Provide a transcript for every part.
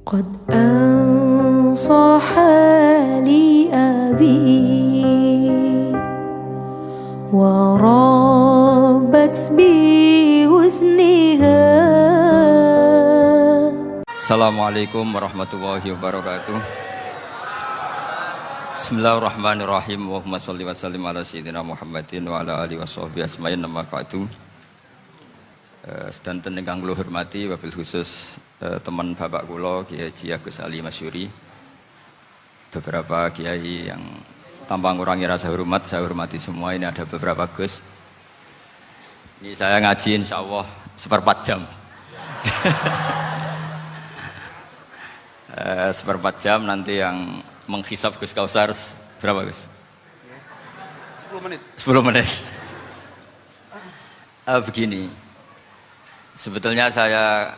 قد أنصح لي أبي وربت بحسنها. Assalamualaikum warahmatullahi wabarakatuh. Bismillahirrahmanirrahim. Allahumma sholli wa sallim ala sayyidina Muhammadin wa ala alihi washabbihi ajmain. Amma ba'du. Sedanten ingkang kula hormati wabil khusus teman bapak kula Kiai Haji Agus Ali Masyuri. Beberapa kiai yang tanpa ngurangi rasa hormat, saya hormati semua. Ini ada beberapa Gus. Ini saya ngaji insyaallah seperempat jam. Seperempat jam nanti yang menghisap Gus Kausar berapa Gus? 10 menit. 10 menit. Begini, sebetulnya saya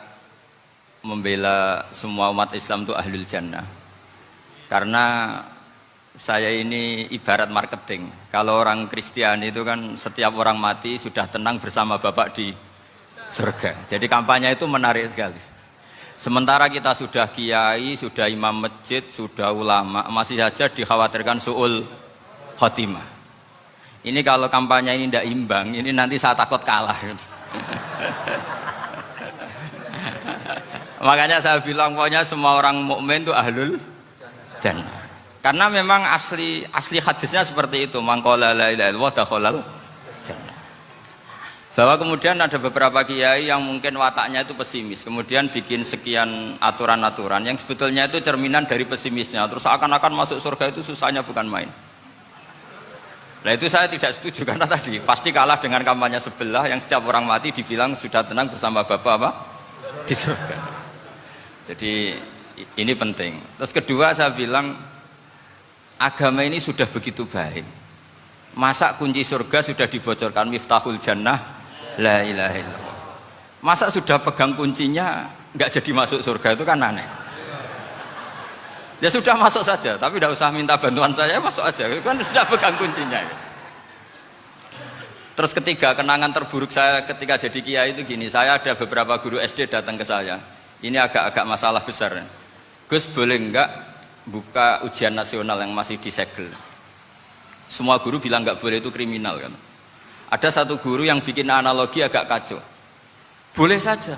membela semua umat Islam itu ahlul jannah. Karena saya ini ibarat marketing. Kalau orang Kristiani itu kan setiap orang mati sudah tenang bersama Bapak di surga. Jadi kampanye itu menarik sekali. Sementara kita sudah kiai, sudah imam masjid, sudah ulama, masih saja dikhawatirkan su'ul khotimah. Ini kalau kampanye ini tidak imbang, ini nanti saya takut kalah. Makanya saya bilang pokoknya semua orang mukmin itu ahlul jannah. Karena memang asli hadisnya seperti itu, man qala la ilaha illallah dakhalal jannah. Bahwa kemudian ada beberapa kiai yang mungkin wataknya itu pesimis, kemudian bikin sekian aturan-aturan yang sebetulnya itu cerminan dari pesimisnya, terus akan-akan masuk surga itu susahnya bukan main. Nah itu saya tidak setuju, karena tadi pasti kalah dengan kampanye sebelah yang setiap orang mati dibilang sudah tenang bersama Bapak apa? Di surga. Jadi ini penting. Terus kedua saya bilang agama ini sudah begitu baik. Masa kunci surga sudah dibocorkan, miftahul jannah la ilaha illallah. Masa sudah pegang kuncinya nggak jadi masuk surga, itu kan aneh. Ya sudah masuk saja, tapi tidak usah minta bantuan saya, masuk aja, kan sudah pegang kuncinya. Terus ketiga, kenangan terburuk saya ketika jadi kiai itu gini, saya ada beberapa guru SD datang ke saya. Ini agak-agak masalah besar. Gus, boleh enggak buka ujian nasional yang masih disegel? Semua guru bilang nggak boleh, itu kriminal kan. Ada satu guru yang bikin analogi agak kacau. Boleh saja.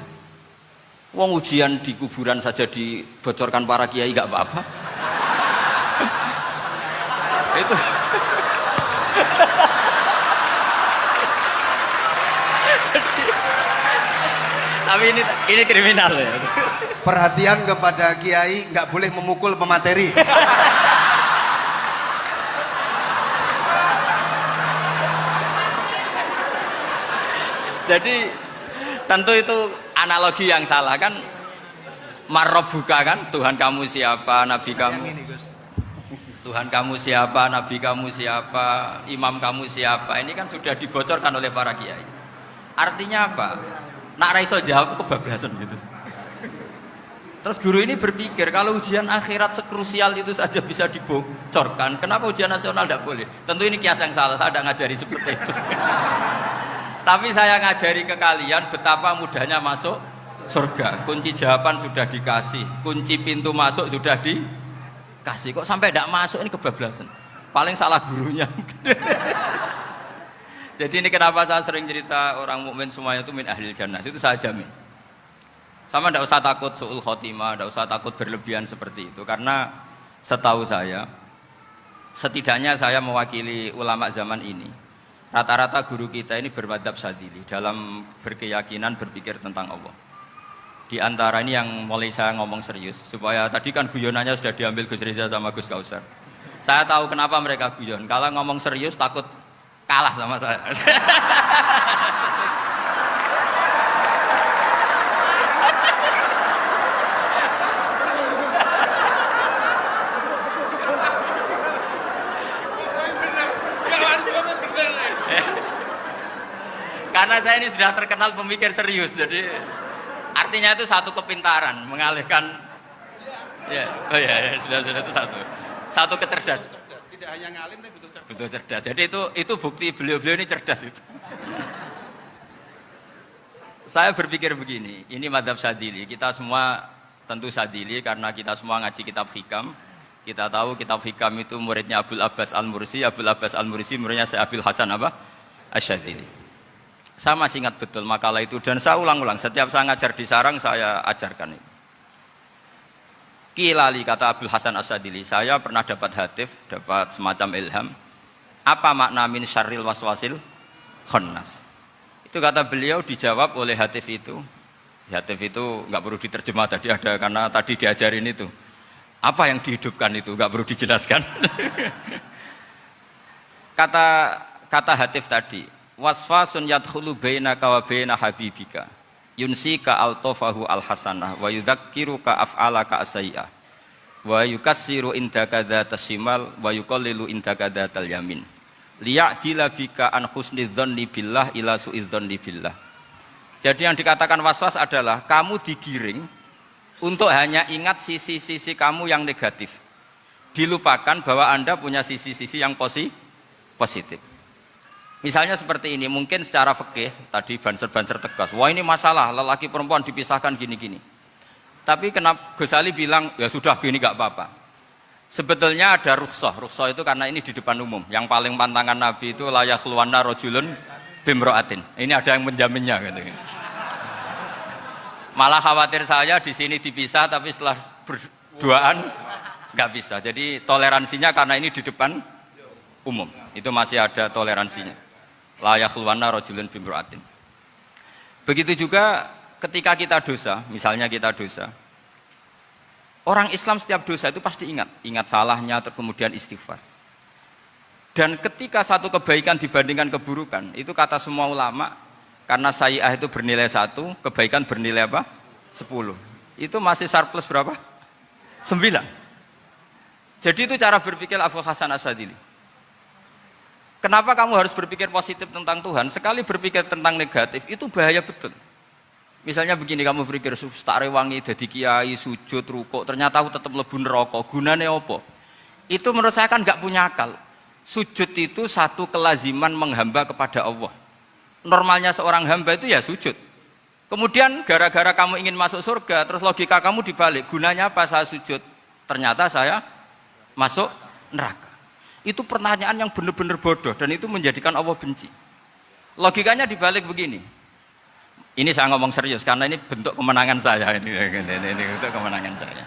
Wong ujian di kuburan saja dibocorkan para kiai nggak apa-apa. Itu. Tapi ini kriminal ya. Perhatian kepada kiai, nggak boleh memukul pemateri. Jadi tentu itu analogi yang salah kan. Marrobuka kan, Tuhan kamu siapa, Nabi kamu. Tuhan kamu siapa, Nabi kamu siapa, imam kamu siapa. Ini kan sudah dibocorkan oleh para kiai. Artinya apa? Nak raiso jawab kebablasan gitu. Terus guru ini berpikir kalau ujian akhirat sekrusial itu saja bisa dibocorkan, kenapa ujian nasional tidak boleh? Tentu ini kias yang salah, saya tidak ngajari seperti itu. Tapi saya ngajari ke kalian betapa mudahnya masuk surga. Kunci jawaban sudah dikasih, kunci pintu masuk sudah dikasih. Kok sampai tidak masuk, ini kebablasan. Paling salah gurunya. Jadi ini kenapa saya sering cerita orang mukmin semuanya itu min ahlil jannah. Itu saya jamin. Sama tidak usah takut su'ul khotimah, tidak usah takut berlebihan seperti itu. Karena setahu saya, setidaknya saya mewakili ulama zaman ini. Rata-rata guru kita ini bermadzhab Syadzili dalam berkeyakinan berpikir tentang Allah. Di antara ini yang mulai saya ngomong serius, supaya tadi kan guyonannya sudah diambil Gus Reza sama Gus Kausar. Saya tahu kenapa mereka guyon. Kalau ngomong serius takut kalah sama saya. Karena saya ini sudah terkenal pemikir serius, jadi artinya itu satu kepintaran mengalihkan. Ya, oh ya, sudah itu satu kecerdasan. Tidak hanya ngalim tapi butuh cerdas. Betul cerdas. Jadi itu bukti beliau-beliau ini cerdas itu. Saya berpikir begini, ini madzhab Syadzili, kita semua tentu Syadzili karena kita semua ngaji kitab hikam. Kita tahu kitab hikam itu muridnya Abul Abbas Al-Mursi. Abul Abbas Al-Mursi muridnya Syekh Abil Hasan apa? Asy-Syadzili. Saya masih ingat betul makalah itu dan saya ulang-ulang. Setiap saya ngajar di sarang saya ajarkan itu. Kilali kata Abul Hasan Asy-Syadzili, saya pernah dapat hatif, dapat semacam ilham. Apa makna min syarril waswasil khannas? Itu kata beliau dijawab oleh hatif itu. Hatif itu nggak perlu diterjemah tadi ada karena tadi diajarin itu. Apa yang dihidupkan itu nggak perlu dijelaskan. kata hatif tadi, waswasun yadkhulu bainaka wa baina habibika. Yunsika altofahu alhasanah wa yudzakiruka af'alaka asai'ah wa yukassiru indaka dzatas shimal wa yuqallilu indaka dzatal yamin. Liya'dila bika an husni dzanni billah ila su'i dzanni billah. Jadi yang dikatakan waswas adalah kamu digiring untuk hanya ingat sisi-sisi kamu yang negatif. Dilupakan bahwa Anda punya sisi-sisi yang positif. Misalnya seperti ini, mungkin secara fikih tadi banser-banser tegas. Wah ini masalah, lelaki perempuan dipisahkan gini-gini. Tapi kenapa Ghazali bilang ya sudah gini gak apa-apa. Sebetulnya ada rukhsah. Rukhsah itu karena ini di depan umum. Yang paling pantangan Nabi itu la yakhluwanna rajulun bimra'atin. Ini ada yang menjaminnya gitu. Malah khawatir saya di sini dipisah tapi setelah berduaan nggak bisa. Jadi toleransinya karena ini di depan umum. Itu masih ada toleransinya. La yakhluwanna rajulun bimra'atin. Begitu juga ketika kita dosa, misalnya kita dosa. Orang Islam setiap dosa itu pasti ingat salahnya, kemudian istighfar. Dan ketika satu kebaikan dibandingkan keburukan, itu kata semua ulama, karena sayyi'ah itu bernilai 1, kebaikan bernilai apa? 10. Itu masih surplus berapa? 9. Jadi itu cara berpikir Abul Hasan Asy-Syadzili. Kenapa kamu harus berpikir positif tentang Tuhan? Sekali berpikir tentang negatif, itu bahaya betul. Misalnya begini, kamu berpikir tak rewangi jadi kiai, sujud, rukuk, ternyata aku tetap mlebu neraka. Gunane apa? Itu menurut saya kan nggak punya akal. Sujud itu satu kelaziman menghamba kepada Allah. Normalnya seorang hamba itu ya sujud. Kemudian gara-gara kamu ingin masuk surga, terus logika kamu dibalik. Gunanya apa saya sujud? Ternyata saya masuk neraka. Itu pertanyaan yang benar-benar bodoh dan itu menjadikan Allah benci. Logikanya dibalik begini. Ini saya ngomong serius karena ini bentuk kemenangan saya ini bentuk kemenangan saya.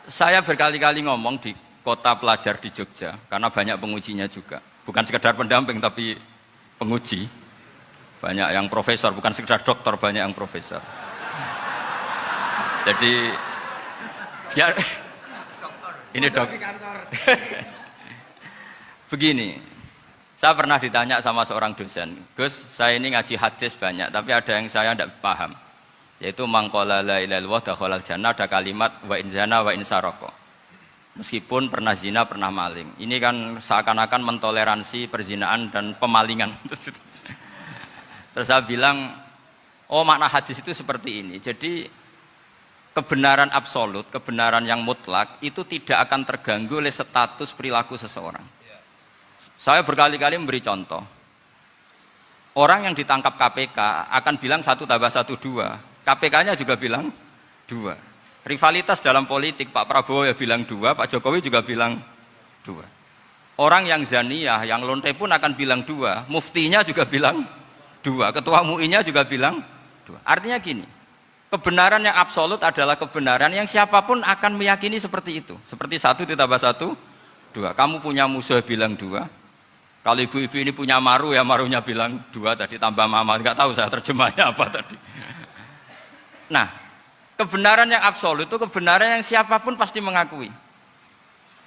Saya berkali-kali ngomong di kota pelajar di Jogja karena banyak pengujinya juga. Bukan sekedar pendamping tapi penguji. Banyak yang profesor, bukan sekedar dokter, banyak yang profesor. Jadi biar ini dok. Begini. Saya pernah ditanya sama seorang dosen, Gus, saya ini ngaji hadis banyak, tapi ada yang saya tidak paham. Yaitu mangqala la ilaha illallah dakhalal jannah, ada kalimat wa in zana wa in saraka. Meskipun pernah zina, pernah maling. Ini kan seakan-akan mentoleransi perzinaan dan pemalingan. Terus saya bilang, oh makna hadis itu seperti ini. Jadi kebenaran absolut, kebenaran yang mutlak itu tidak akan terganggu oleh status perilaku seseorang. Saya berkali-kali memberi contoh. Orang yang ditangkap KPK akan bilang 1 tambah 1 2. KPK-nya juga bilang 2. Rivalitas dalam politik, Pak Prabowo ya bilang 2, Pak Jokowi juga bilang 2. Orang yang zaniyah, yang lonte pun akan bilang 2. Muftinya juga bilang 2. Ketua MUI-nya juga bilang 2. Artinya gini, kebenaran yang absolut adalah kebenaran yang siapapun akan meyakini seperti itu. Seperti 1 ditambah 1 2. Kamu punya musuh bilang 2. Kalau ibu-ibu ini punya maru ya marunya bilang 2 tadi tambah mama. Enggak tahu saya terjemahnya apa tadi. Nah, kebenaran yang absolut itu kebenaran yang siapapun pasti mengakui.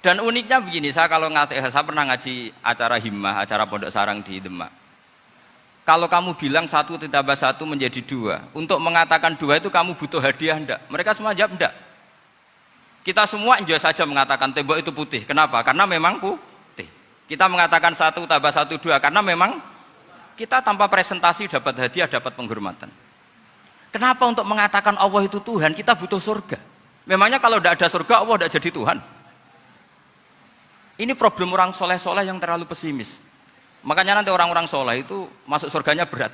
Dan uniknya begini, saya pernah ngaji acara himmah, acara pondok sarang di Demak. Kalau kamu bilang 1 ditambah 1 menjadi 2, untuk mengatakan 2 itu kamu butuh hadiah enggak? Mereka semua jawab enggak. Kita semua enjoy saja mengatakan tembok itu putih. Kenapa? Karena memang putih. Kita mengatakan 1 tambah 1 2 karena memang kita tanpa presentasi dapat hadiah, dapat penghormatan. Kenapa untuk mengatakan Allah itu Tuhan kita butuh surga? Memangnya kalau tidak ada surga Allah tidak jadi Tuhan? Ini problem orang soleh-soleh yang terlalu pesimis. Makanya nanti orang-orang soleh itu masuk surganya berat.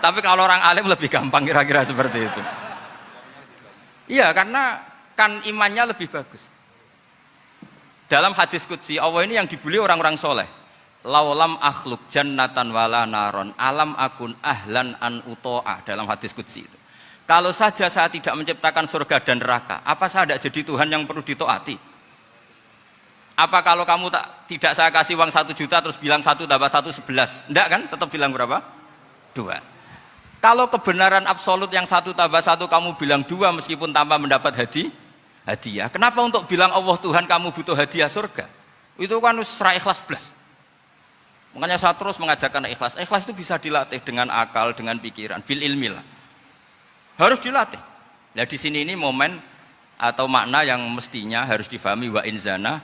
Tapi kalau orang alim lebih gampang kira-kira seperti itu. Iya, karena kan imannya lebih bagus. Dalam hadis qudsi, Allah ini yang dibuli orang-orang soleh. Laulam akhluk jannatan wala naron alam akun ahlan an uto'a, dalam hadis qudsi itu. Kalau saja saya tidak menciptakan surga dan neraka, apa saya tidak jadi Tuhan yang perlu ditaati? Apa kalau kamu tidak saya kasih uang 1 juta terus bilang 1 tambah 1 11? Enggak kan? Tetap bilang berapa? 2. Kalau kebenaran absolut yang 1 tambah 1 kamu bilang 2 meskipun tanpa mendapat hadiah. Kenapa untuk bilang Allah Tuhan kamu butuh hadiah surga? Itu kan serah ikhlas belas. Makanya saya terus mengajarkan ikhlas. Ikhlas itu bisa dilatih dengan akal, dengan pikiran, bil ilmi lah. Harus dilatih. Nah di sini ini momen atau makna yang mestinya harus difahami wa inzana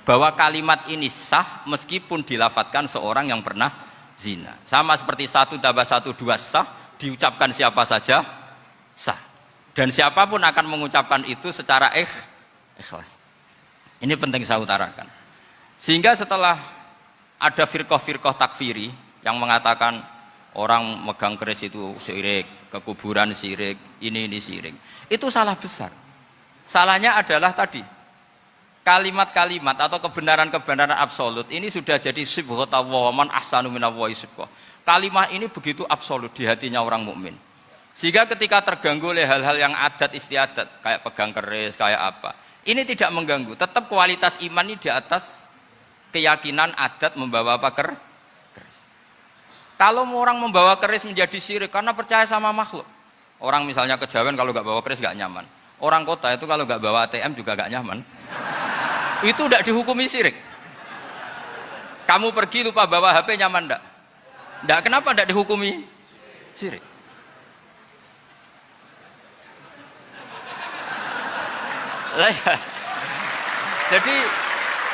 bahwa kalimat ini sah meskipun dilafatkan seorang yang pernah zina. Sama seperti 1 tambah 1 2 sah, diucapkan siapa saja sah. Dan siapapun akan mengucapkan itu secara ikhlas. Ini penting saya utarakan. Sehingga setelah ada firqah-firqah takfiri yang mengatakan orang megang keris itu syirik, ke kuburan syirik, ini syirik. Itu salah besar. Salahnya adalah tadi kalimat-kalimat atau kebenaran-kebenaran absolut ini sudah jadi sibghatullah man ahsanu minallahi sibghah. Kalimat ini begitu absolut di hatinya orang mukmin. Sehingga ketika terganggu oleh hal-hal yang adat istiadat kayak pegang keris, kayak apa, ini tidak mengganggu. Tetap kualitas iman ini di atas keyakinan adat membawa apa keris. Kalau orang membawa keris menjadi syirik karena percaya sama makhluk. Orang misalnya kejawen kalau nggak bawa keris nggak nyaman. Orang kota itu kalau nggak bawa ATM juga nggak nyaman. Itu tidak dihukumi syirik. Kamu pergi lupa bawa HP nyaman enggak? Enggak, kenapa enggak dihukumi syirik? Jadi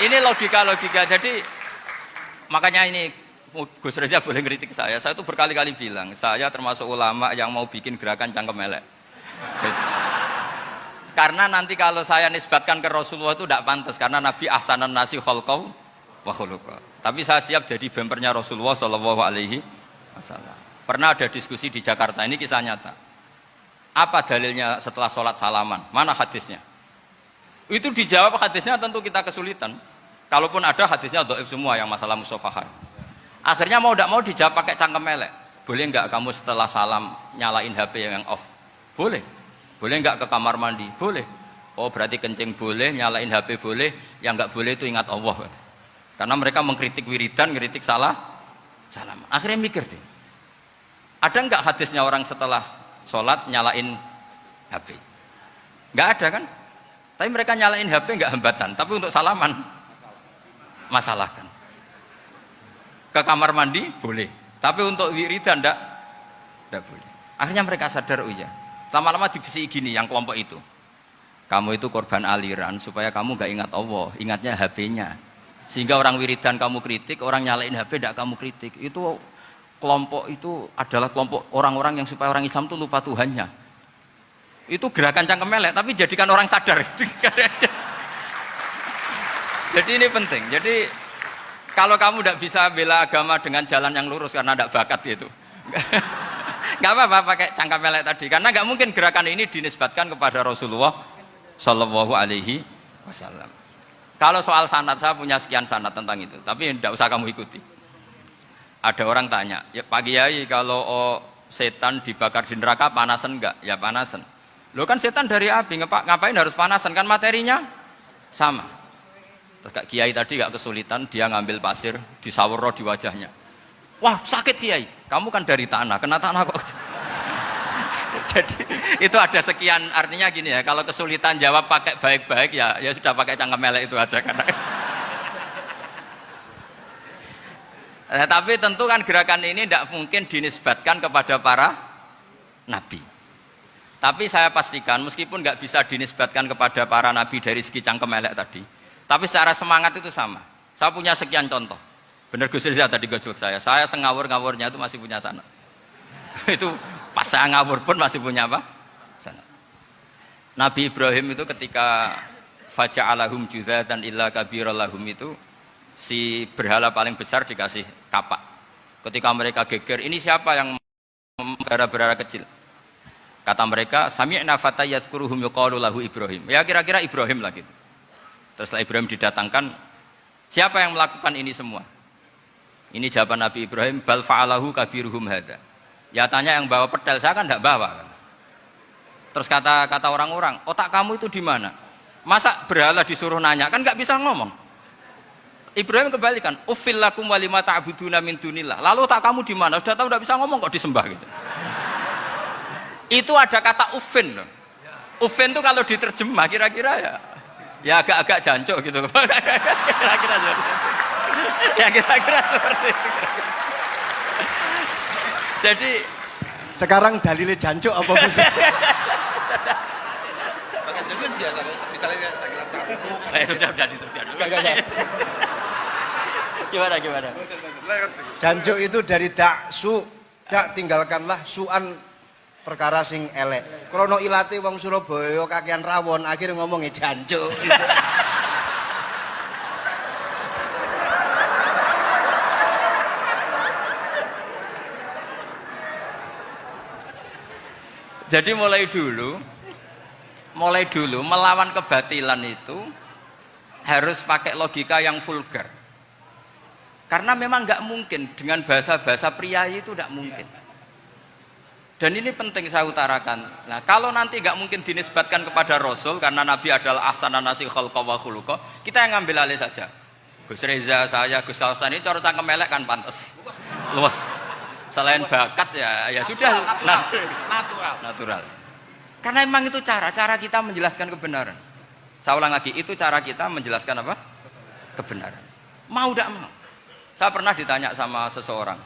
ini logika. Jadi makanya ini Gus Reza boleh ngeritik saya itu berkali-kali bilang saya termasuk ulama yang mau bikin gerakan cangkem elek. Karena nanti kalau saya nisbatkan ke Rasulullah itu tidak pantas karena Nabi ahsanan nasi khalqau wa khuluqa. Tapi saya siap jadi bempernya Rasulullah Shallallahu Alaihi Wasallam. Pernah ada diskusi di Jakarta, ini kisah nyata. Apa dalilnya setelah sholat salaman? Mana hadisnya? Itu dijawab hadisnya tentu kita kesulitan. Kalaupun ada hadisnya dhaif semua yang masalah musafahat. Akhirnya mau tidak mau dijawab pakai cangkem elek. Boleh enggak kamu setelah salam nyalain HP yang off? Boleh. Boleh enggak ke kamar mandi? Boleh. Oh berarti kencing boleh, nyalain HP boleh, yang enggak boleh itu ingat Allah. Karena mereka mengkritik wiridan, ngeritik salam. Akhirnya mikir deh. Ada enggak hadisnya orang setelah sholat nyalain HP? Enggak ada kan? Tapi mereka nyalain HP enggak hambatan, tapi untuk salaman masalahkan. Ke kamar mandi boleh, tapi untuk wiridan enggak boleh. Akhirnya mereka sadar, oh iya. Lama-lama dibisi gini yang kelompok itu. Kamu itu korban aliran supaya kamu gak ingat Allah, ingatnya HP-nya. Sehingga orang wiridan kamu kritik, orang nyalain HP tidak kamu kritik. Itu kelompok itu adalah kelompok orang-orang yang supaya orang Islam itu lupa Tuhannya. Itu gerakan cangkem elek, tapi jadikan orang sadar. Jadi ini penting. Jadi kalau kamu tidak bisa bela agama dengan jalan yang lurus karena tidak bakat gitu. Gak apa-apa pakai cangkem elek tadi, karena gak mungkin gerakan ini dinisbatkan kepada Rasulullah Shallallahu Alaihi Wasallam. Kalau soal sanad, saya punya sekian sanad tentang itu, tapi tidak usah kamu ikuti. Ada orang tanya, ya Pak Kiai kalau setan dibakar di neraka panasan enggak? Ya panasan. Lo kan setan dari api, ngapain harus panasan? Kan materinya sama. Terus Kak Kiai tadi gak kesulitan, dia ngambil pasir, disawero di wajahnya. Wah sakit Kiai, kamu kan dari tanah, kena tanah kok. Jadi itu ada sekian, artinya gini ya, kalau kesulitan jawab pakai baik-baik ya sudah pakai cangkem elek itu aja karena. Tapi tentu kan gerakan ini tidak mungkin dinisbatkan kepada para nabi. Tapi saya pastikan meskipun nggak bisa dinisbatkan kepada para nabi dari segi cangkem elek tadi, tapi secara semangat itu sama. Saya punya sekian contoh. Benar Gus Riza tadi gojok saya sengawur-ngawurnya itu masih punya sanad. Itu pas saya ngawur pun masih punya apa? Sanad. Nabi Ibrahim itu ketika faja'alahum juzatan illa kabirallahum itu si berhala paling besar dikasih kapak. Ketika mereka geger, ini siapa yang berhala kecil. Kata mereka, sami'na fata yadhkuruhum yuqalu lahu Ibrahim. Ya kira-kira Ibrahim lagi. Terus setelah Ibrahim didatangkan, siapa yang melakukan ini semua? Ini jawaban Nabi Ibrahim, bal fa'alahu kabiruhum hadza. Ya tanya yang bawa pedal, saya kan tidak bawa. Terus kata orang-orang, otak kamu itu di mana? Masa berhala disuruh nanya, kan nggak bisa ngomong. Ibrahim kembalikan, uffil lakum walima ta'buduna min dunillah. Lalu otak kamu di mana? Sudah tahu nggak bisa ngomong kok disembah gitu. Itu ada kata uffin loh. Uffin itu kalau diterjemah kira-kira ya agak-agak jancuk gitu. Kira-kira ya kira-kira seperti itu. Jadi Sekarang dalilnya jancuk apa Gus? pakai dulu biasa kalau misalnya saya bilang sudah. Gimana? Jancuk itu dari daksu, dak tinggalkanlah suan perkara sing elek. Krono ilate wong Surabaya kakean rawon, akhirnya ngomongnya jancuk. Gitu. Jadi mulai dulu melawan kebatilan itu harus pakai logika yang vulgar. Karena memang nggak mungkin dengan bahasa-bahasa priayi itu nggak mungkin. Dan ini penting saya utarakan. Nah, kalau nanti nggak mungkin dinisbatkan kepada Rasul karena Nabi adalah ahsanan nasi khalqa wa khuluqa, kita yang ngambil alih saja. Gus Reza, saya, Gus Hasan ini cara cangkem elek kan pantas. Luas. Selain bakat ya sudah natural. Karena memang itu cara kita menjelaskan kebenaran. Saya ulang lagi, itu cara kita menjelaskan apa? Kebenaran. Mau tidak mau. Saya pernah ditanya sama seseorang,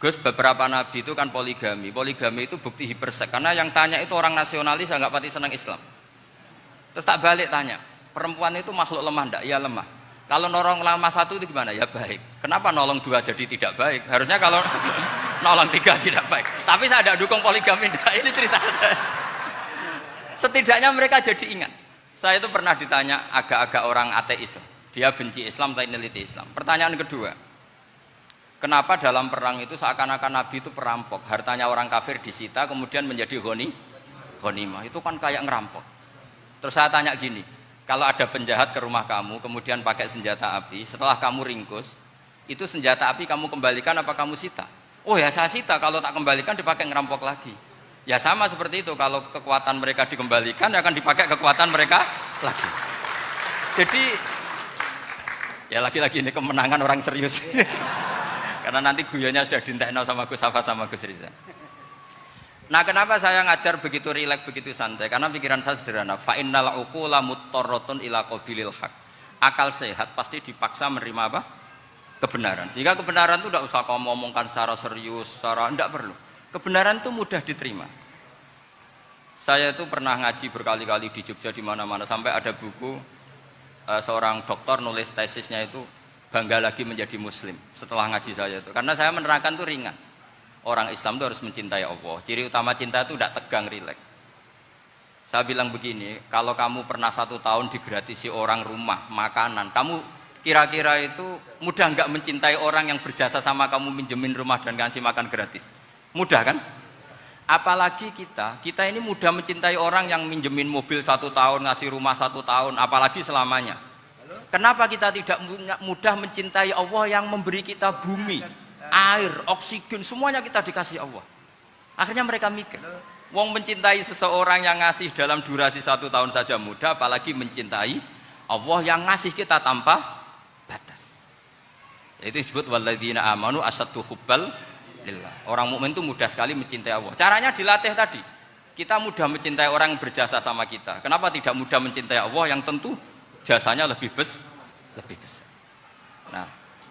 Gus, beberapa nabi itu kan poligami. Poligami itu bukti hiperseks. Karena yang tanya itu orang nasionalis yang nggak pati senang Islam. Terus tak balik tanya, perempuan itu makhluk lemah enggak? Ya lemah. Kalau nolong lama satu itu gimana? Ya baik. Kenapa nolong dua jadi tidak baik? Harusnya kalau nolong tiga tidak baik. Tapi saya tidak dukung poligami. Nah, ini cerita. Setidaknya mereka jadi ingat. Saya itu pernah ditanya agak-agak orang ateis. Dia benci Islam tapi neliti Islam. Pertanyaan kedua, kenapa dalam perang itu seakan-akan Nabi itu perampok? Hartanya orang kafir disita kemudian menjadi ghanimah. Itu kan kayak ngerampok. Terus saya tanya gini, kalau ada penjahat ke rumah kamu kemudian pakai senjata api, setelah kamu ringkus, itu senjata api kamu kembalikan apa kamu sita? Oh ya saya sita, kalau tak kembalikan dipakai ngerampok lagi. Ya sama seperti itu, kalau kekuatan mereka dikembalikan akan dipakai kekuatan mereka lagi. Jadi ya lagi-lagi ini kemenangan orang serius. Karena nanti guyonnya sudah dintekno sama Gus Safa sama Gus Riza. Nah, kenapa saya ngajar begitu rileks, begitu santai? Karena pikiran saya sederhana. Fa innal uqula muttarratun ila qabilil haq. Akal sehat pasti dipaksa menerima apa? Kebenaran. Sehingga kebenaran itu tidak usah kamu ngomongkan secara serius, secara tidak perlu. Kebenaran itu mudah diterima. Saya itu pernah ngaji berkali-kali di Jogja di mana-mana sampai ada buku seorang dokter nulis tesisnya itu bangga lagi menjadi muslim setelah ngaji saya itu. Karena saya menerangkan itu ringan. Orang Islam itu harus mencintai Allah. Ciri utama cinta itu tidak tegang, rileks. Saya bilang begini, kalau kamu pernah 1 tahun digratisi orang rumah, makanan, kamu kira-kira itu mudah nggak mencintai orang yang berjasa sama kamu minjemin rumah dan ngasih makan gratis? Mudah kan? Apalagi kita ini mudah mencintai orang yang minjemin mobil 1 tahun, ngasih rumah 1 tahun, apalagi selamanya. Kenapa kita tidak mudah mencintai Allah yang memberi kita bumi, air, oksigen, semuanya kita dikasih Allah. Akhirnya mereka mikir, wong mencintai seseorang yang ngasih dalam durasi 1 tahun saja mudah, apalagi mencintai Allah yang ngasih kita tanpa batas. Itu disebut walladzina amanu asaddu hubbal lillah. Orang mukmin itu mudah sekali mencintai Allah. Caranya dilatih tadi. Kita mudah mencintai orang yang berjasa sama kita. Kenapa tidak mudah mencintai Allah yang tentu jasanya lebih besar? Nah,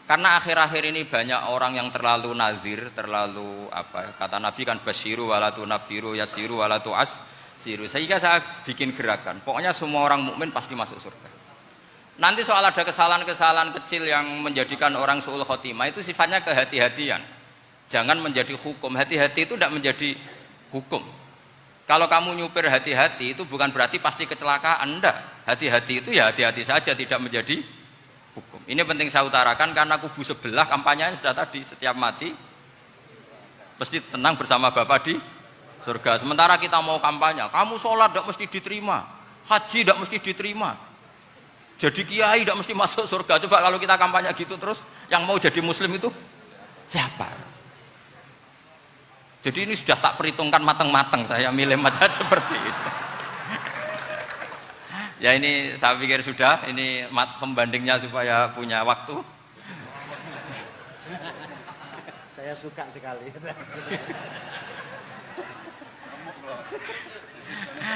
karena akhir-akhir ini banyak orang yang terlalu nazir, terlalu apa? Kata Nabi kan basyiru wala tunaffiru, yasiru wala tu'assiru. Sehingga saya bikin gerakan. Pokoknya semua orang mukmin pasti masuk surga. Nanti soal ada kesalahan-kesalahan kecil yang menjadikan orang su'ul khotimah itu sifatnya kehati-hatian. Jangan menjadi hukum. Hati-hati itu tidak menjadi hukum. Kalau kamu nyupir hati-hati itu bukan berarti pasti kecelakaan. Enggak. Hati-hati itu ya hati-hati saja, tidak menjadi hukum. Ini penting saya utarakan karena kubu sebelah kampanyenya sudah tadi, setiap mati mesti tenang bersama Bapak di surga. Sementara kita mau kampanye, kamu sholat tidak mesti diterima, haji tidak mesti diterima, jadi kiai tidak mesti masuk surga. Coba kalau kita kampanye gitu terus, yang mau jadi muslim itu siapa? Jadi ini sudah tak perhitungkan matang-matang, saya milih mazhab seperti itu. Ya ini saya pikir sudah, ini pembandingnya supaya punya waktu. Saya suka sekali.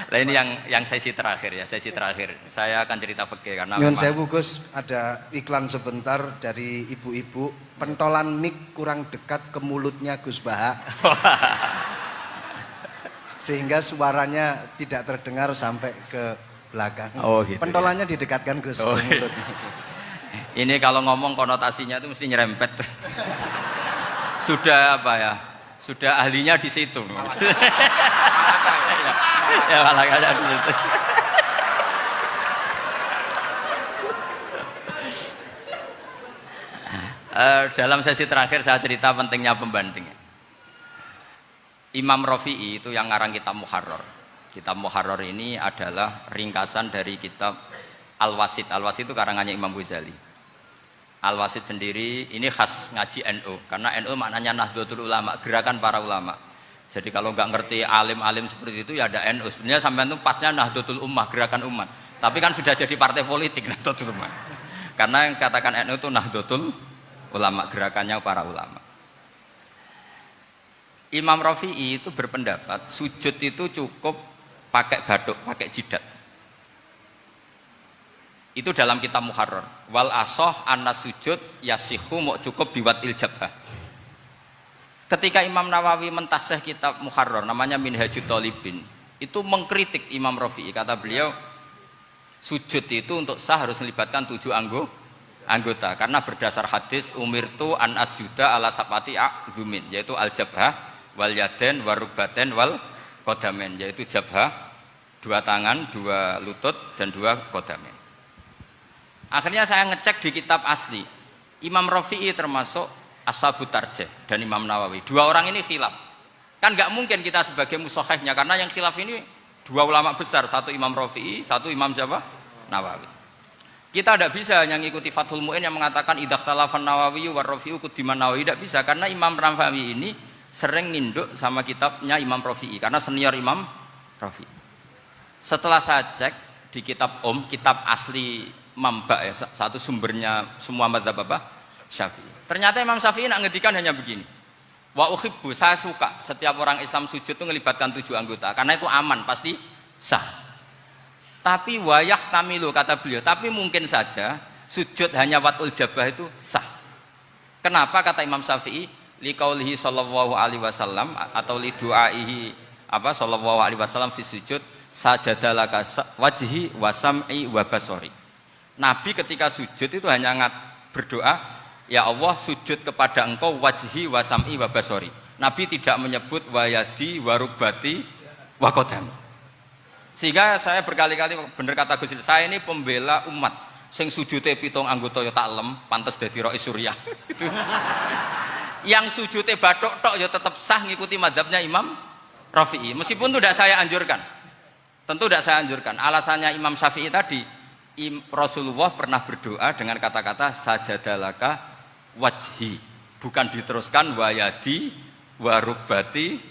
Nah ini yang sesi terakhir ya, sesi terakhir. Saya akan cerita fikih karena Nyun sewu Gus, ada iklan sebentar dari ibu-ibu, pentolan mic kurang dekat ke mulutnya Gus Baha. Sehingga suaranya tidak terdengar sampai ke belakang. Oh, gitu, pentolannya didekatkan Gus ke gitu. mulut. Ini kalau ngomong konotasinya itu mesti nyerempet. Sudah apa ya? Sudah ahlinya di situ. Ya malah ada di situ. Dalam sesi terakhir saya cerita pentingnya pembanding. Imam Rafi'i itu yang ngarang kitab Muharrar. Kitab Muharrar ini adalah ringkasan dari kitab Al-Wasit. Al-Wasit itu karangannya Imam Ghazali. Al-Wasit sendiri ini khas ngaji NU, karena NU maknanya Nahdlatul Ulama, gerakan para ulama. Jadi kalau nggak ngerti alim-alim seperti itu ya ada NU. Sebenarnya sampai itu pasnya Nahdlatul Ummah, gerakan umat. Tapi kan sudah jadi partai politik Nahdlatul Ummah. Karena yang katakan NU itu Nahdlatul Ulama, gerakannya para ulama. Imam Rafi'i itu berpendapat sujud itu cukup pakai batuk, pakai jidat. Itu dalam kitab Muharrar. Wal asoh anna sujud yasihu mau cukup biwatil jabhah. Ketika Imam Nawawi mentasih kitab Muharrar namanya Minhajut Thalibin, itu mengkritik Imam Rafi'i. Kata beliau, sujud itu untuk sah harus melibatkan 7 anggota karena berdasar hadis umirtu an asjuda ala sapati a'zumin, yaitu al jabhah wal yaden warukbaten wal kodamen, yaitu jabhah 2 tangan, 2 lutut dan 2 kodamen. Akhirnya saya ngecek di kitab asli, Imam Rafi'i termasuk Ashabut Tarjih dan Imam Nawawi. 2 orang ini khilaf. Kan nggak mungkin kita sebagai mushahihnya, karena yang khilaf ini 2 ulama besar, satu Imam Rafi'i, satu Imam siapa? Nawawi. Kita tidak bisa hanya ngikuti Fathul Mu'in yang mengatakan idzakhtalafan Nawawi war Rafi'u kudiman Nawawi, tidak bisa, karena Imam Nawawi ini sering nginduk sama kitabnya Imam Rafi'i karena senior Imam Rafi'i. Setelah saya cek di kitab kitab asli Mamba ya, satu sumbernya semua mazhab apa? Syafi'i. Ternyata Imam Syafi'i nak ngedikan hanya begini. Wa uhibbu, saya suka setiap orang Islam sujud itu melibatkan 7 anggota karena itu aman, pasti sah. Tapi wayah tamilu, kata beliau, tapi mungkin saja sujud hanya watul jabah itu sah. Kenapa kata Imam Syafi'i? Liqaulihi sallallahu alaihi wasallam atau li du'aihi apa sallallahu alaihi wasallam fi sujud sajadalaka wajhi wa sam'i wa basori. Nabi ketika sujud itu hanya berdoa, ya Allah sujud kepada engkau wajhi wa sam'i wa basori. Nabi tidak menyebut wayadi wa rukbati wa qadami. Sehingga saya berkali-kali bener kata Gus, saya ini pembela umat sing sujute 7 anggota ya taklem pantes dadi Rais Suriah. Itu. Yang sujute bathuk tok ya tetap sah ngikuti mazhabnya Imam Rafi'i. Meskipun itu tidak saya anjurkan. Tentu tidak saya anjurkan. Alasannya Imam Syafi'i tadi, Rasulullah pernah berdoa dengan kata-kata sajadalaka wajhi, bukan diteruskan wayadi warubati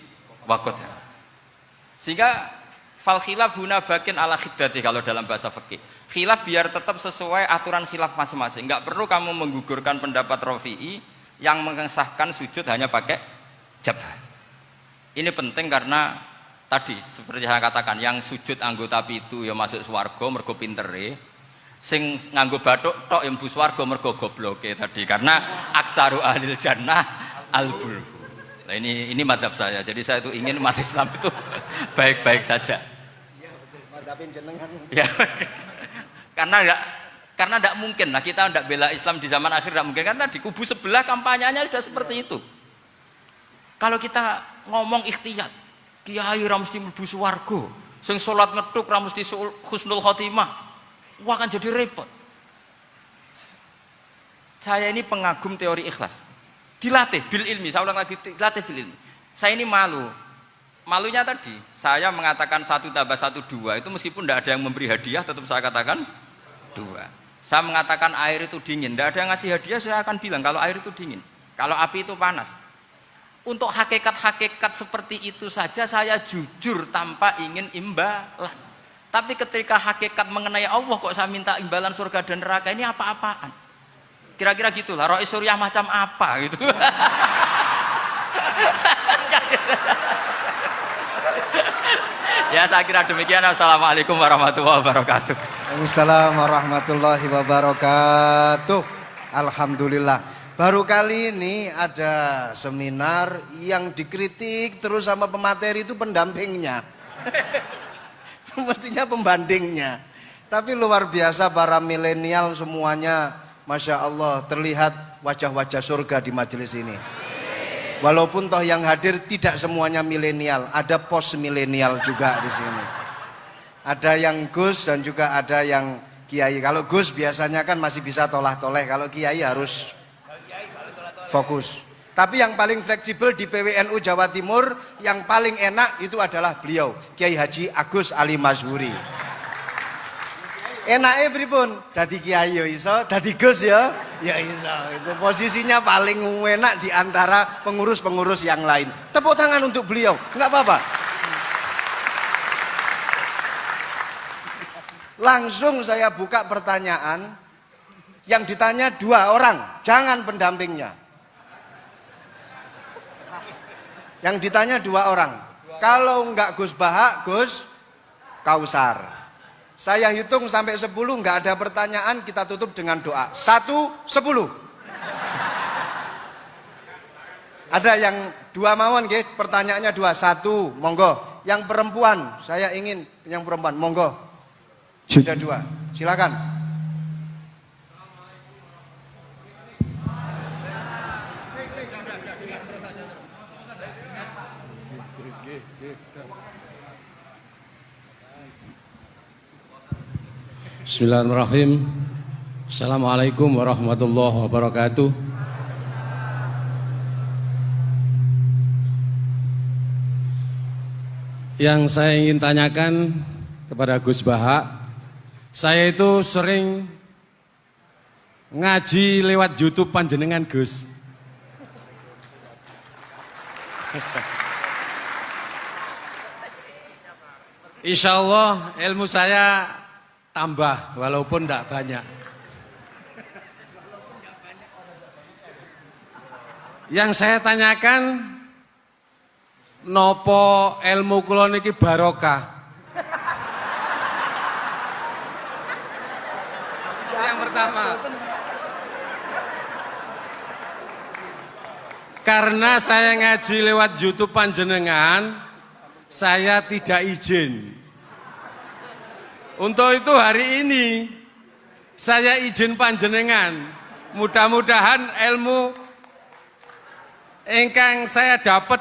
wakodah. Sehingga fal khilaf huna bakin ala khiddati kalau dalam bahasa fikih. Khilaf biar tetap sesuai aturan khilaf masing-masing. Enggak perlu kamu menggugurkan pendapat Rafi'i yang mengesahkan sujud hanya pakai jabhah. Ini penting karena tadi seperti saya katakan, yang sujud anggota pitu ya masuk swarga mergo pintere, sing nganggo bathuk tok yang mlebu swarga mergo gobloke tadi, karena aksaru ahlil jannah albul. Nah ini madzhab saya. Jadi saya itu ingin umat Islam itu baik-baik saja. Iya betul, madzhabin jenengan. Ya. Karena tidak mungkin lah kita tidak bela Islam di zaman akhir, tidak mungkin, karena di kubu sebelah kampanyenya sudah seperti itu. Kalau kita ngomong ikhtiyat, kiai ra mesti mlebu swarga, sing salat ngethuk ra mesti husnul khotimah, wah kan jadi repot. Saya ini pengagum teori ikhlas. Dilatih bil ilmi, saya ulang lagi, dilatih bil ilmi. Saya ini malu. Malunya tadi, saya mengatakan 1 tambah 1 2 itu meskipun tidak ada yang memberi hadiah tetap saya katakan 2. Saya mengatakan air itu dingin, tidak ada yang ngasih hadiah saya akan bilang kalau air itu dingin, kalau api itu panas. Untuk hakikat-hakikat seperti itu saja saya jujur tanpa ingin imbalan. Tapi ketika hakikat mengenai Allah kok saya minta imbalan surga dan neraka, ini apa-apaan? Kira-kira gitulah, Rois Suriah macam apa gitu. Ya saya kira demikian. Assalamualaikum warahmatullahi wabarakatuh. Waalaikumsalam warahmatullahi wabarakatuh. Alhamdulillah. Baru kali ini ada seminar yang dikritik terus sama pemateri itu pendampingnya. Mestinya pembandingnya. Tapi luar biasa para milenial semuanya, Masya Allah, terlihat wajah-wajah surga di majelis ini. Walaupun toh yang hadir tidak semuanya milenial, ada post milenial juga di sini. Ada yang Gus dan juga ada yang Kiai. Kalau Gus biasanya kan masih bisa tolah-toleh, kalau Kiai harus fokus. Tapi yang paling fleksibel di PWNU Jawa Timur, yang paling enak itu adalah beliau, Kiai Haji Agus Ali Mazhuri. Enaknya pripun? Dadi Kiai ya iso, dadi Gus ya iso. Itu posisinya paling enak di antara pengurus-pengurus yang lain. Tepuk tangan untuk beliau, enggak apa-apa. Langsung saya buka pertanyaan. Yang ditanya 2 orang, jangan pendampingnya. Yang ditanya 2 orang. Kalau enggak Gus Baha, Gus Kausar. Saya hitung sampai 10, enggak ada pertanyaan, kita tutup dengan doa. 1, 10. Ada yang 2 mawon nggih, pertanyaannya 2. 1, monggo. Yang perempuan, saya ingin yang perempuan, monggo. Sudah 2. Silakan. Bismillahirrahmanirrahim. Assalamualaikum warahmatullahi wabarakatuh. Yang saya ingin tanyakan kepada Gus Baha, saya itu sering ngaji lewat YouTube panjenengan Gus. Insya Allah ilmu saya tambah walaupun tidak banyak. Yang saya tanyakan, nopo ilmu kula niki barokah? Yang pertama, karena saya ngaji lewat YouTube panjenengan, saya tidak izin. Untuk itu hari ini saya izin panjenengan, mudah-mudahan ilmu ingkang saya dapat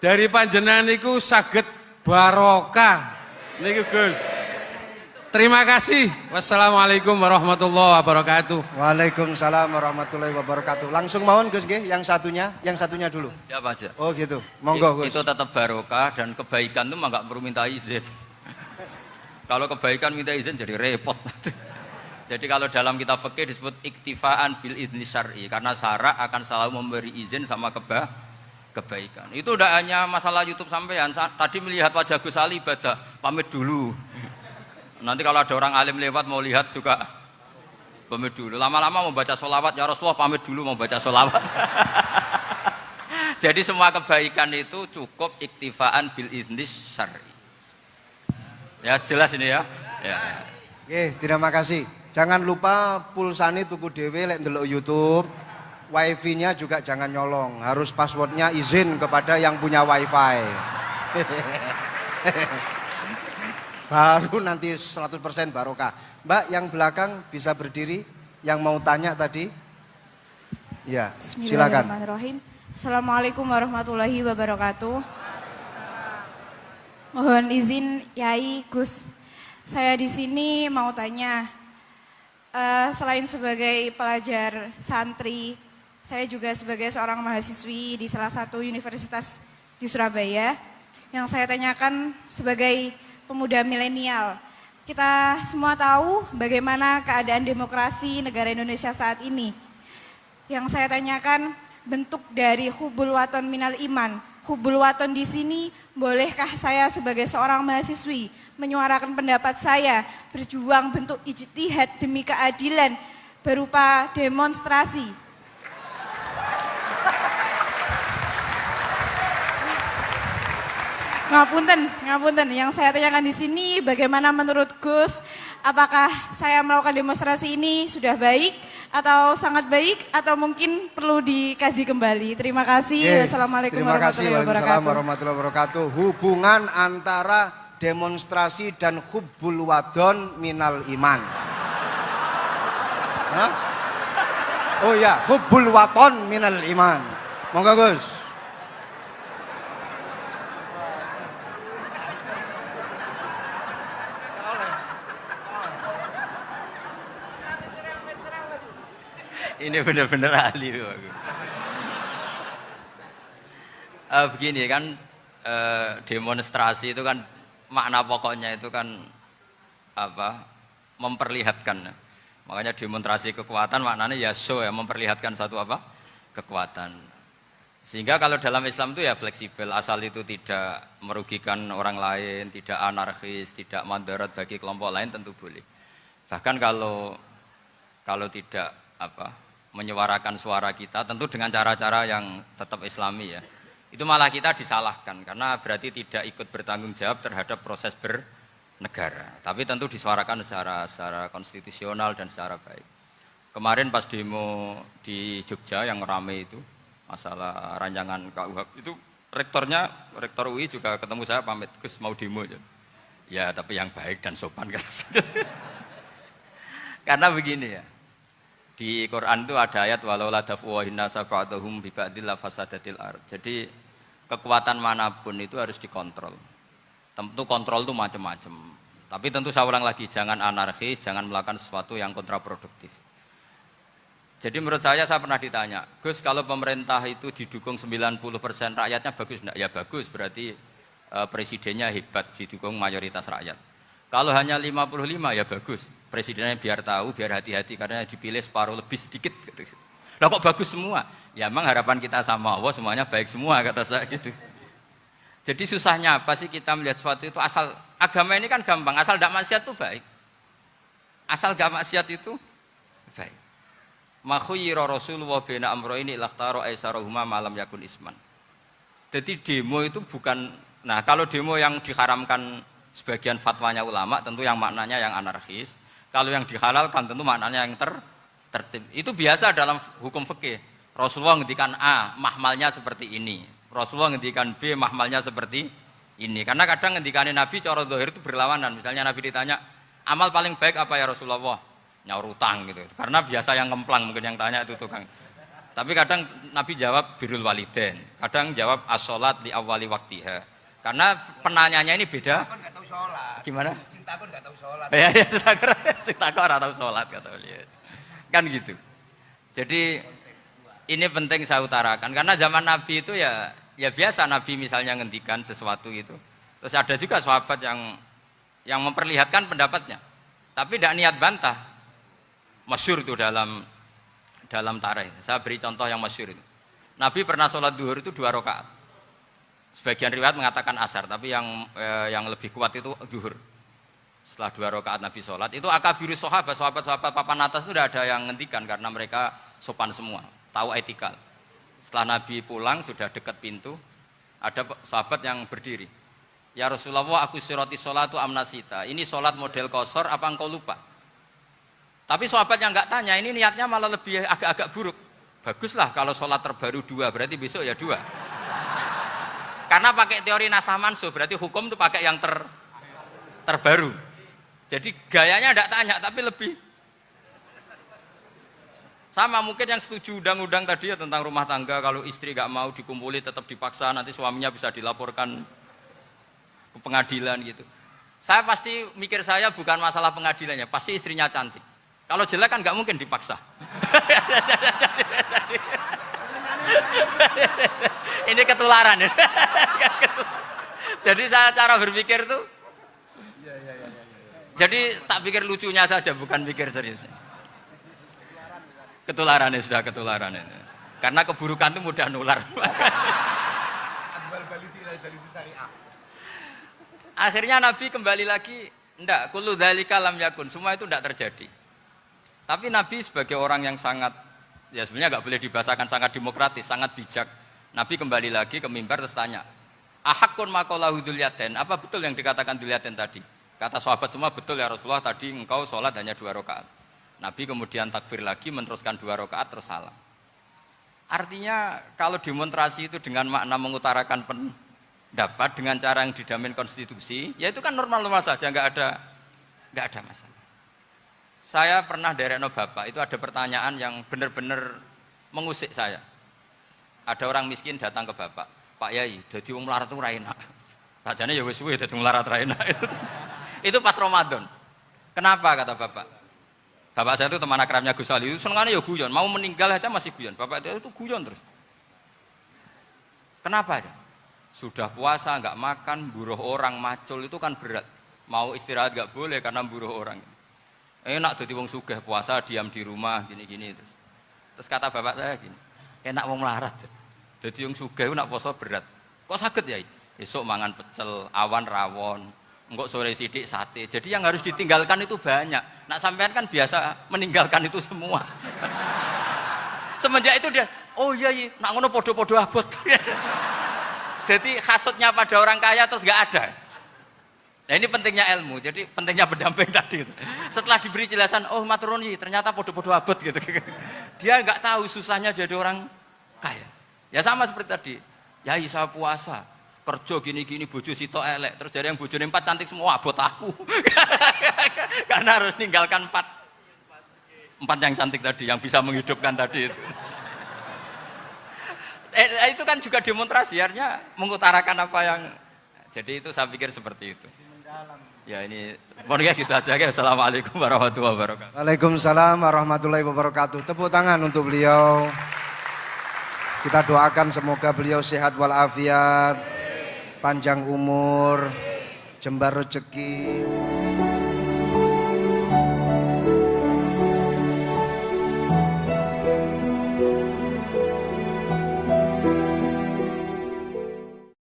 dari panjenengan niku saged barokah niku Gus. Terima kasih. Wassalamualaikum warahmatullahi wabarakatuh. Waalaikumsalam warahmatullahi wabarakatuh. Langsung mawon Gus nggih, yang satunya dulu. Siapa aja? Oh gitu. Monggo Gus. Itu tetap barokah dan kebaikan itu mah enggak perlu minta izin. Kalau kebaikan minta izin jadi repot. Jadi kalau dalam kitab fikih disebut iktifaan bil idzni syar'i, karena syara akan selalu memberi izin sama kebaikan. Itu udah hanya masalah YouTube sampean. Tadi melihat wajah Gus Ali ibadah, pamit dulu. Nanti kalau ada orang alim lewat mau lihat juga pamit dulu. Lama-lama mau baca sholawat, ya Rasulullah pamit dulu mau baca sholawat. Jadi semua kebaikan itu cukup iktifaan bil idzni syar'i. Ya jelas ini ya. Oke, terima kasih. Jangan lupa pulsane tuku dhewe lek ndelok YouTube. Wifi-nya juga jangan nyolong. Harus passwordnya izin kepada yang punya wifi. Baru nanti 100% barokah. Mbak yang belakang bisa berdiri. Yang mau tanya tadi. Ya, silakan. Bismillahirrahmanirrahim. Assalamualaikum warahmatullahi wabarakatuh. Mohon izin Yai Gus, saya di sini mau tanya, selain sebagai pelajar santri, saya juga sebagai seorang mahasiswi di salah satu universitas di Surabaya. Yang saya tanyakan sebagai pemuda milenial, kita semua tahu bagaimana keadaan demokrasi negara Indonesia saat ini. Yang saya tanyakan, bentuk dari hubul waton minal iman. Hubul waton di sini, bolehkah saya sebagai seorang mahasiswi menyuarakan pendapat saya, berjuang bentuk ijtihad demi keadilan berupa demonstrasi? Ngapunten. Yang saya tanyakan di sini, bagaimana menurut Gus, apakah saya melakukan demonstrasi ini sudah baik atau sangat baik atau mungkin perlu dikaji kembali? Terima kasih. Wassalamualaikum warahmatullahi wabarakatuh. Hubungan antara demonstrasi dan hubbul wadon minal iman. Hah? Oh ya, hubbul waton minal iman. Monggo Gus. Ini benar-benar ahli. Begini kan, demonstrasi itu kan makna pokoknya itu kan apa? Memperlihatkan. Makanya demonstrasi kekuatan maknanya ya show ya, memperlihatkan satu apa? Kekuatan. Sehingga kalau dalam Islam itu ya fleksibel, asal itu tidak merugikan orang lain, tidak anarkis, tidak mandorot bagi kelompok lain tentu boleh. Bahkan kalau tidak apa? Menyuarakan suara kita tentu dengan cara-cara yang tetap islami ya, itu malah kita disalahkan karena berarti tidak ikut bertanggung jawab terhadap proses bernegara, tapi tentu disuarakan secara konstitusional dan secara baik. Kemarin pas demo di Jogja yang ramai itu masalah rancangan KUHP itu, rektor UI juga ketemu saya, pamit Gus mau demo ya tapi yang baik dan sopan karena begini ya, di Quran itu ada ayat walau la dafuwahin nasa ba'dahum bi ba'dil la fasadatil ard. Jadi kekuatan manapun itu harus dikontrol. Tentu kontrol itu macam-macam. Tapi tentu saya ulang lagi, jangan anarkis, jangan melakukan sesuatu yang kontraproduktif. Jadi menurut saya pernah ditanya, Gus kalau pemerintah itu didukung 90% rakyatnya bagus enggak? Ya bagus, berarti presidennya hebat, didukung mayoritas rakyat. Kalau hanya 55 ya bagus. Presidennya biar tahu, biar hati-hati karena dipilih separuh lebih sedikit gitu. Lah kok bagus semua? Ya emang harapan kita sama Allah semuanya baik semua kata saya gitu. Jadi susahnya apa sih kita melihat sesuatu itu, asal agama ini kan gampang, asal tidak maksiat itu baik. Asal gak maksiat itu baik. Ma khuyyira Rasulullah baina amrayni lakhtara aisarahuma malam yakun isman. Jadi demo itu bukan, nah kalau demo yang diharamkan sebagian fatwanya ulama tentu yang maknanya yang anarkis. Kalau yang dihalalkan tentu maknanya yang tertib. Itu biasa dalam hukum fikih. Rasulullah ngendikan A, mahmalnya seperti ini. Rasulullah ngendikan B, mahmalnya seperti ini. Karena kadang ngendikanin Nabi cara zahir itu berlawanan. Misalnya Nabi ditanya, amal paling baik apa ya Rasulullah? Nyaur utang gitu. Karena biasa yang ngemplang mungkin yang tanya itu tukang. Tapi kadang Nabi jawab birrul walidain. Kadang jawab as-sholat li awwali waktiha. Karena penanyanya ini beda. Gimana? Cinta pun nggak tahu sholat. Ya, cinta kok nggak tahu sholat kata beliau. Kan gitu. Jadi ini penting saya utarakan karena zaman Nabi itu ya biasa Nabi misalnya ngendikan sesuatu gitu. Terus ada juga sahabat yang memperlihatkan pendapatnya, tapi tidak niat bantah. Masyhur itu dalam tarikh. Saya beri contoh yang masyhur itu. Nabi pernah sholat duhur itu 2 rakaat. Sebagian riwayat mengatakan asar, tapi yang lebih kuat itu duhur. Setelah 2 rakaat Nabi sholat, itu akabiru sahabat papan atas itu tidak ada yang ngendikan karena mereka sopan semua, tahu etika. Setelah Nabi pulang sudah dekat pintu, ada sahabat yang berdiri. Ya Rasulullah, aku siroti sholatu amnasita. Ini sholat model kosor, apa engkau lupa? Tapi sahabat yang nggak tanya, ini niatnya malah lebih agak-agak buruk. Baguslah kalau sholat terbaru 2, berarti besok ya 2. Karena pakai teori nasah mansuh, berarti hukum itu pakai yang terbaru. Jadi gayanya tidak tanya, tapi lebih sama mungkin yang setuju undang-undang tadi ya tentang rumah tangga, kalau istri nggak mau dikumpuli tetap dipaksa, nanti suaminya bisa dilaporkan ke pengadilan gitu. Saya pasti mikir saya bukan masalah pengadilannya, pasti istrinya cantik. Kalau jelek kan nggak mungkin dipaksa. Ini ketularan ya. Jadi saya cara berpikir tuh. Jadi tak pikir lucunya saja, bukan pikir serius. Ketularan ya, sudah ketularan ya. Karena keburukan itu mudah nular. Akhirnya Nabi kembali lagi, enggak, kullu dzalika lam yakun, semua itu enggak terjadi. Tapi Nabi sebagai orang yang sangat, ya sebenarnya enggak boleh dibahasakan sangat demokratis, sangat bijak. Nabi kembali lagi ke mimbar terus tanya, ahakun maqalahu Dzulyaden, apa betul yang dikatakan Dzulyaden tadi? Kata sahabat semua, betul ya Rasulullah, tadi engkau sholat hanya 2 rakaat. Nabi kemudian takbir lagi, meneruskan 2 rakaat terus salam. Artinya kalau demonstrasi itu dengan makna mengutarakan pendapat dengan cara yang dijamin konstitusi, ya itu kan normal-normal saja, nggak ada masalah. Saya pernah derekno bapak, itu ada pertanyaan yang benar-benar mengusik saya. Ada orang miskin datang ke bapak, Pak Yai, jadi wong melarat itu ra enak. Sajane ya wis suwe dadi wong melarat ra enak. Itu pas Ramadan. Kenapa kata bapak? Bapak saya itu teman akrabnya Gus Ali, itu senengannya ya guyon, mau meninggal aja masih guyon. Bapak itu guyon terus. Kenapa aja? Sudah puasa nggak makan, buruh orang macul itu kan berat. Mau istirahat nggak boleh karena buruh orang. Enak jadi wong sugih puasa diam di rumah gini-gini terus. Terus kata bapak saya gini, enak wong melarat. Jadi wong sugih nak puasa berat. Kok sakit ya? Esok mangan pecel, awan rawon, enggak sore sidik sate. Jadi yang harus ditinggalkan itu banyak. Nak sampean kan biasa meninggalkan itu semua. Semenjak itu dia, oh iya, nak ngono podo-podo abot. Jadi hasutnya pada orang kaya terus nggak ada. Nah ini pentingnya ilmu, jadi pentingnya pendamping tadi itu. Setelah diberi jelasan, oh maturun ternyata podo-podo abot gitu. Dia nggak tahu susahnya jadi orang kaya. Ya sama seperti tadi, ya saya puasa, kerja gini-gini, bojo sitok elek, terus jadi yang bojone 4 cantik semua abot aku. Karena harus ninggalkan 4 yang cantik tadi, yang bisa menghidupkan tadi itu. Itu kan juga demonstrasi, artinya mengutarakan apa yang, jadi itu saya pikir seperti itu. Ya ini, pokoknya gitu aja ya. Assalamualaikum warahmatullahi wabarakatuh. Waalaikumsalam warahmatullahi wabarakatuh. Tepuk tangan untuk beliau. Kita doakan semoga beliau sehat walafiat, panjang umur, jembar rezeki.